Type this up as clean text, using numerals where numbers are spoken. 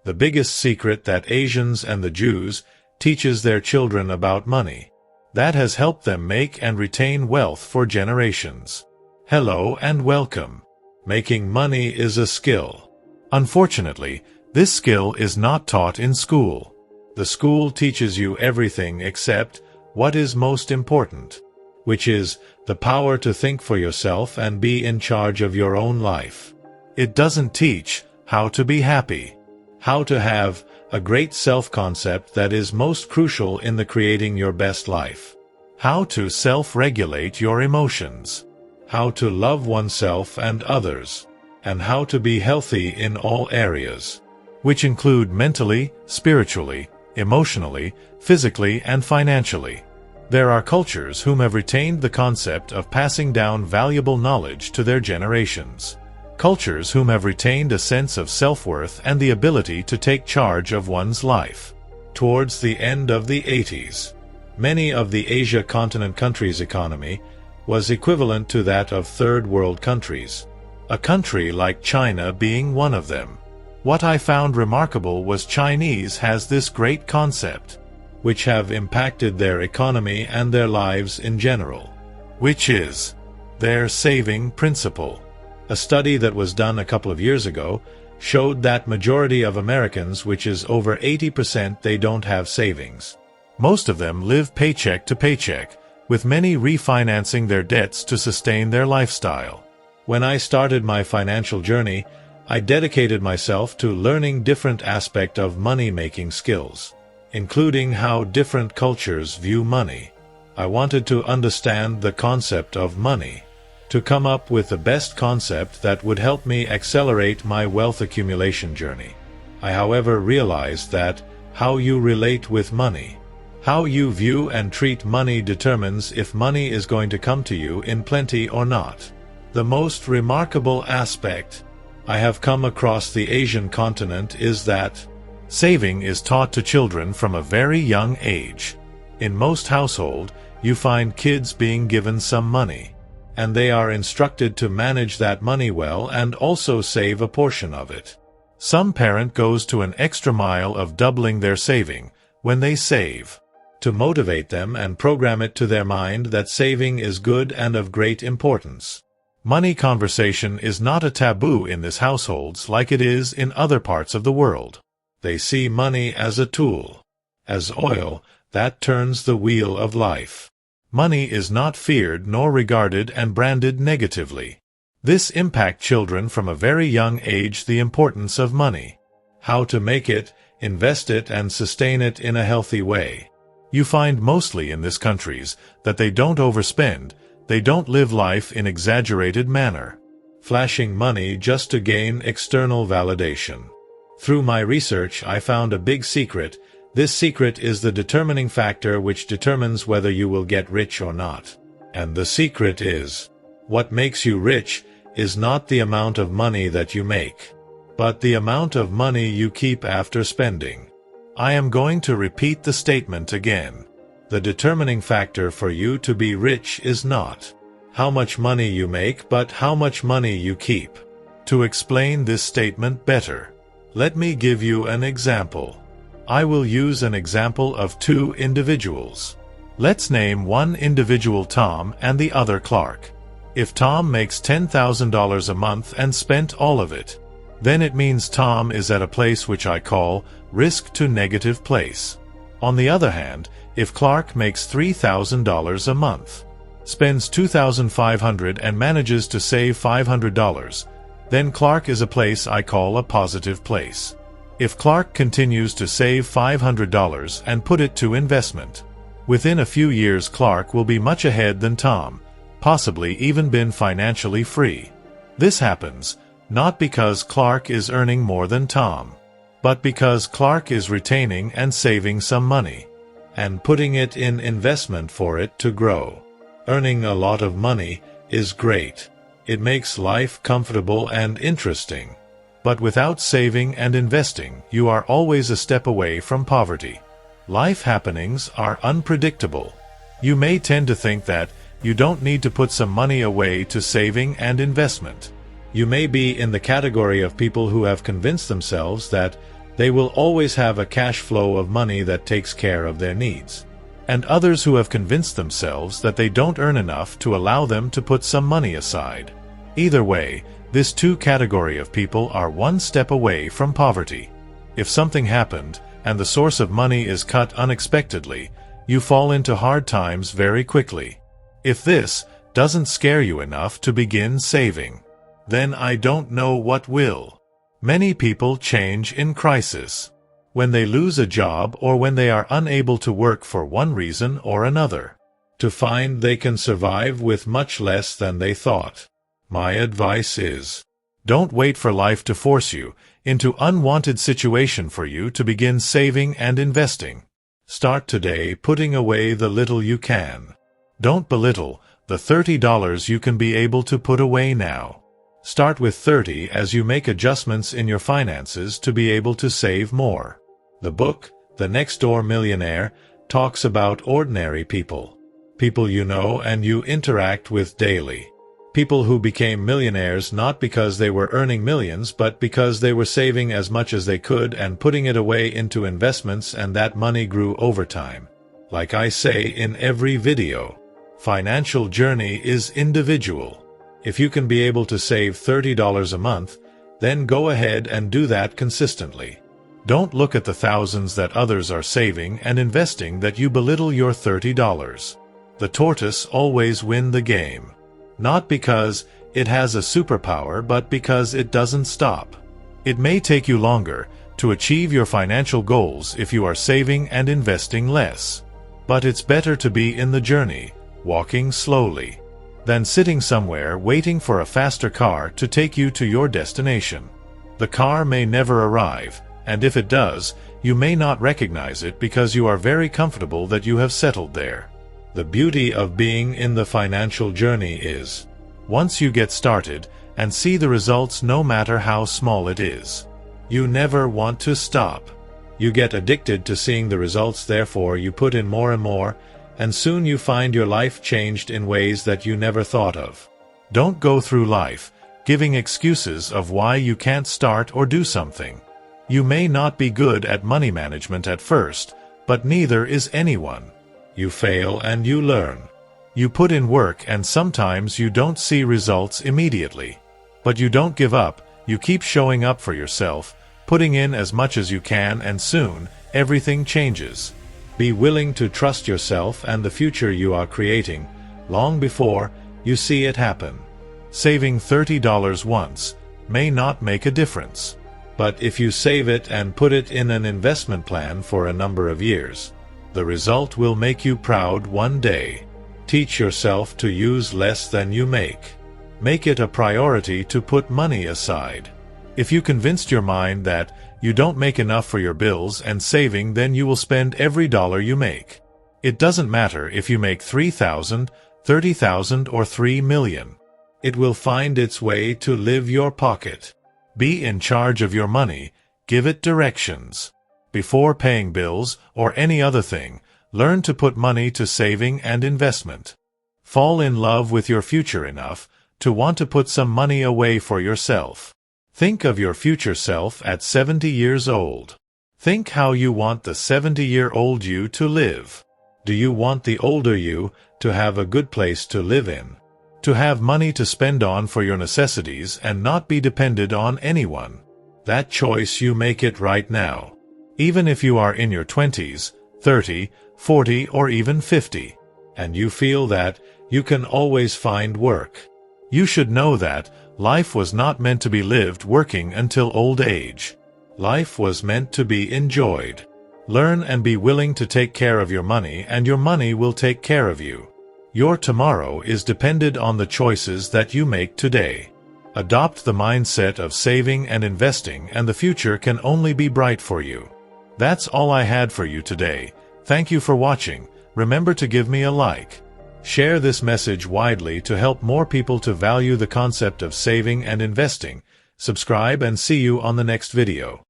the biggest secret that Asians and the Jews teaches their children about money. That has helped them make and retain wealth for generations. Hello and welcome. Making money is a skill. Unfortunately, this skill is not taught in school. The school teaches you everything except what is most important, which is the power to think for yourself and be in charge of your own life. It doesn't teach how to be happy, how to have a great self-concept that is most crucial in the creating your best life, how to self-regulate your emotions, how to love oneself and others, and how to be healthy in all areas, which include mentally, spiritually, emotionally, physically, and financially. There are cultures whom have retained the concept of passing down valuable knowledge to their generations. Cultures whom have retained a sense of self-worth and the ability to take charge of one's life. Towards the end of the 80s, many of the Asia continent countries' economy was equivalent to that of third world countries, a country like China being one of them. What I found remarkable was Chinese has this great concept, which have impacted their economy and their lives in general, which is their saving principle. A study that was done a couple of years ago showed that majority of Americans, which is over 80%, they don't have savings. Most of them live paycheck to paycheck, with many refinancing their debts to sustain their lifestyle. When I started my financial journey, I dedicated myself to learning different aspects of money-making skills, including how different cultures view money. I wanted to understand the concept of money, to come up with the best concept that would help me accelerate my wealth accumulation journey. I, however, realized that how you relate with money, how you view and treat money determines if money is going to come to you in plenty or not. The most remarkable aspect I have come across the Asian continent is that saving is taught to children from a very young age. In most households, you find kids being given some money, and they are instructed to manage that money well and also save a portion of it. Some parent goes to an extra mile of doubling their saving when they save, to motivate them and program it to their mind that saving is good and of great importance. Money conversation is not a taboo in these households like it is in other parts of the world. They see money as a tool, as oil that turns the wheel of life. Money is not feared nor regarded and branded negatively. This impacts children from a very young age the importance of money, how to make it, invest it, and sustain it in a healthy way. You find mostly in these countries that they don't overspend, they don't live life in exaggerated manner, flashing money just to gain external validation. Through my research, I found a big secret. This secret is the determining factor which determines whether you will get rich or not. And the secret is, what makes you rich is not the amount of money that you make, but the amount of money you keep after spending. I am going to repeat the statement again. The determining factor for you to be rich is not how much money you make, but how much money you keep. To explain this statement better, let me give you an example. I will use an example of two individuals. Let's name one individual Tom and the other Clark. If Tom makes $10,000 a month and spent all of it, then it means Tom is at a place which I call risk to negative place. On the other hand, if Clark makes $3,000 a month, spends $2,500 and manages to save $500, then Clark is a place I call a positive place. If Clark continues to save $500 and put it to investment, within a few years Clark will be much ahead than Tom, possibly even been financially free. This happens not because Clark is earning more than Tom, but because Clark is retaining and saving some money, and putting it in investment for it to grow. Earning a lot of money is great. It makes life comfortable and interesting. But without saving and investing, you are always a step away from poverty. Life happenings are unpredictable. You may tend to think that you don't need to put some money away to saving and investment. You may be in the category of people who have convinced themselves that They will always have a cash flow of money that takes care of their needs. And others who have convinced themselves that they don't earn enough to allow them to put some money aside. Either way, this two category of people are one step away from poverty. If something happened, and the source of money is cut unexpectedly, you fall into hard times very quickly. If this doesn't scare you enough to begin saving, then I don't know what will. Many people change in crisis. When they lose a job or when they are unable to work for one reason or another, to find they can survive with much less than they thought. My advice is, don't wait for life to force you into unwanted situation for you to begin saving and investing. Start today putting away the little you can. Don't belittle the $30 you can be able to put away now. Start with $30 as you make adjustments in your finances to be able to save more. The book, The Next Door Millionaire, talks about ordinary people. People you know and you interact with daily. People who became millionaires not because they were earning millions but because they were saving as much as they could and putting it away into investments, and that money grew over time. Like I say in every video, financial journey is individual. If you can be able to save $30 a month, then go ahead and do that consistently. Don't look at the thousands that others are saving and investing that you belittle your $30. The tortoise always wins the game. Not because it has a superpower but because it doesn't stop. It may take you longer to achieve your financial goals if you are saving and investing less. But it's better to be in the journey, walking slowly, than sitting somewhere waiting for a faster car to take you to your destination. The car may never arrive, and if it does, you may not recognize it because you are very comfortable that you have settled there. The beauty of being in the financial journey is, once you get started and see the results no matter how small it is, you never want to stop. You get addicted to seeing the results, therefore you put in more and more, and soon you find your life changed in ways that you never thought of. Don't go through life giving excuses of why you can't start or do something. You may not be good at money management at first, but neither is anyone. You fail and you learn. You put in work and sometimes you don't see results immediately. But you don't give up, you keep showing up for yourself, putting in as much as you can, and soon, everything changes. Be willing to trust yourself and the future you are creating, long before you see it happen. Saving $30 once may not make a difference. But if you save it and put it in an investment plan for a number of years, the result will make you proud one day. Teach yourself to use less than you make. Make it a priority to put money aside. If you convinced your mind that you don't make enough for your bills and saving, then you will spend every dollar you make. It doesn't matter if you make $3,000, $30,000 or $3 million. It will find its way to live your pocket. Be in charge of your money, give it directions. Before paying bills or any other thing, learn to put money to saving and investment. Fall in love with your future enough to want to put some money away for yourself. Think of your future self at 70 years old. Think how you want the 70-year-old you to live. Do you want the older you to have a good place to live in? To have money to spend on for your necessities and not be dependent on anyone? That choice you make it right now. Even if you are in your 20s, 30, 40 or even 50, and you feel that you can always find work. You should know that life was not meant to be lived working until old age. Life was meant to be enjoyed. Learn and be willing to take care of your money, and your money will take care of you. Your tomorrow is dependent on the choices that you make today. Adopt the mindset of saving and investing, and the future can only be bright for you. That's all I had for you today. Thank you for watching. Remember to give me a like. Share this message widely to help more people to value the concept of saving and investing. Subscribe and see you on the next video.